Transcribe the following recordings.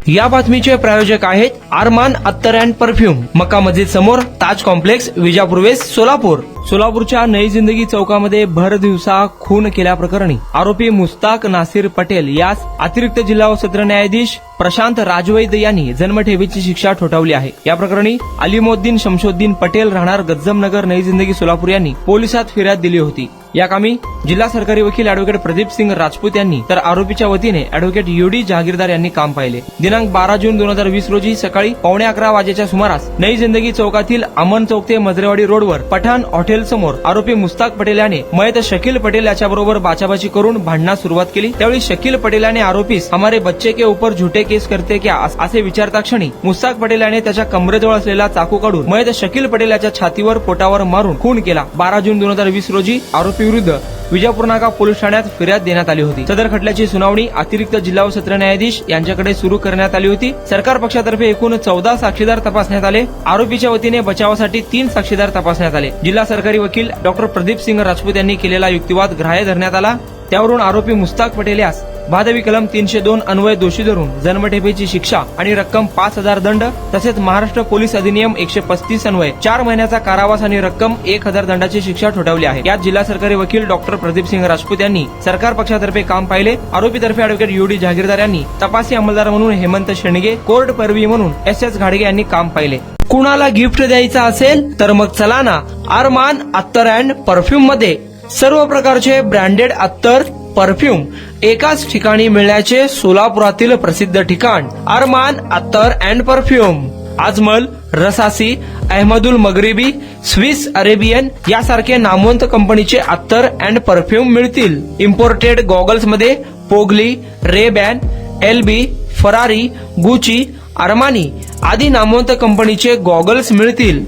या बातमीचे प्रायोजक आहेत अरमान अत्तर अँड परफ्यूम, मक्का मस्जिद समोर, ताज कॉम्प्लेक्स, विजापूर वेस्ट, सोलापूर. सोलापूरच्या नई जिंदगी चौकामध्ये भर दिवसा खून केल्याप्रकरणी आरोपी मुस्ताक नासिर पटेल यास अतिरिक्त जिल्हा व सत्र न्यायाधीश प्रशांत राजवैद यांनी जन्मठेपेची शिक्षा ठोठावली आहे. या प्रकरणी अलिमोद्दीन शमशोद्दीन पटेल राहणार गज्जमनगर, नई जिंदगी, सोलापूर यांनी पोलिसात फिर्याद दिली होती. या कामी जिल्हा सरकारी वकील अॅडव्होकेट प्रदीप सिंग राजपूत यांनी तर आरोपीच्या वतीने अॅडव्होकेट यूडी जहागीरदार यांनी काम पाहिले. दिनांक 12 जून 2020 रोजी सकाळी 11:15 वाजेच्या सुमारास नई जिंदगी चौकातील अमन चौक ते मजरेवाडी रोडवर पठाण हॉटेल समोर आरोपी मुस्ताक पटेल याने मयत शकील पटेल याच्याबरोबर बाचाबाची करून भांडणास सुरुवात केली. त्यावेळी शकील पटेल याने आरोपीस हमारे बच्चे के ऊपर झूठे केस करते क्या असे विचारता क्षणी मुस्ताक पटेल याने त्याच्या कमरेजवळ असलेला चाकू काढून मयत शकील पटेल याच्या छातीवर पोटावर मारून खून केला. 12 जून 2020 रोजी आरोपी विरुद्ध विजापूर नाका पोलीस ठाण्यात फिर्याद देण्यात आली होती. सदर खटल्याची सुनावणी अतिरिक्त जिल्हा व सत्र न्यायाधीश यांच्याकडे सुरू करण्यात आली होती. सरकार पक्षातर्फे एकूण 14 साक्षीदार तपासण्यात आले. आरोपीच्या वतीने बचावासाठी 3 साक्षीदार तपासण्यात आले. जिल्हा सरकारी वकील डॉक्टर प्रदीप सिंग राजपूत यांनी केलेला युक्तिवाद ग्राह्य धरण्यात आला. त्यावरून आरोपी मुस्ताक पटेल यास भादवी कलम 302 अन्वय दोषी धरून जन्मठेपेची शिक्षा आणि रक्कम 5,000 दंड तसेच महाराष्ट्र पोलीस अधिनियम 135 अन्वय 4 महिन्याचा कारावास आणि रक्कम 1,000 दंडाची शिक्षा ठोठावली आहे. यात जिल्हा सरकारी वकील डॉक्टर प्रदीप सिंग राजपूत यांनी सरकार पक्षातर्फे काम पाहिले. आरोपीतर्फे अॅडव्होकेट यूडी जहागीरदार यांनी तपासी अंमलदार म्हणून हेमंत शेंडगे, कोर्ट परवी म्हणून SS घाडगे यांनी काम पाहिले. कुणाला गिफ्ट द्यायचा असेल तर मग चला ना अरमान अत्तर अँड परफ्यूम मध्ये. सर्व प्रकारचे ब्रँडेड अत्तर परफ्यूम एकाच ठिकाणी मिळण्याचे सोलापुरातील प्रसिद्ध ठिकाण अरमान अत्तर and perfume. Ajmal, Rasasi, Ahmedul Maghribi, Swiss Arabian यासारखे नामवंत कंपनीचे अत्तर अँड परफ्यूम मिळतील. इम्पोर्टेड गॉगल्स मध्ये पोगली, Ray Ban, LB, Ferrari, Gucci, Armani आदी नामवंत कंपनीचे गॉगल्स मिळतील.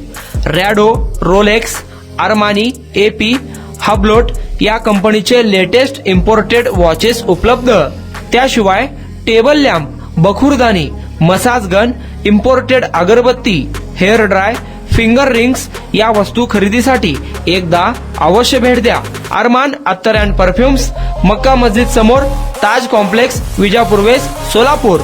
Rado, Rolex, Armani, AP, Hublot या कंपनीचे लेटेस्ट इम्पोर्टेड वॉचेस उपलब्ध. त्याशिवाय टेबल लॅम्प, बखुरदानी, मसाज गन, इम्पोर्टेड अगरबत्ती, हेअर ड्राय, फिंगर रिंग्स या वस्तू खरेदीसाठी एकदा अवश्य भेट द्या. अरमान अत्तर अँड परफ्यूम्स, मक्का मस्जिद समोर, ताज कॉम्प्लेक्स, विजापूर वेस्ट, सोलापूर.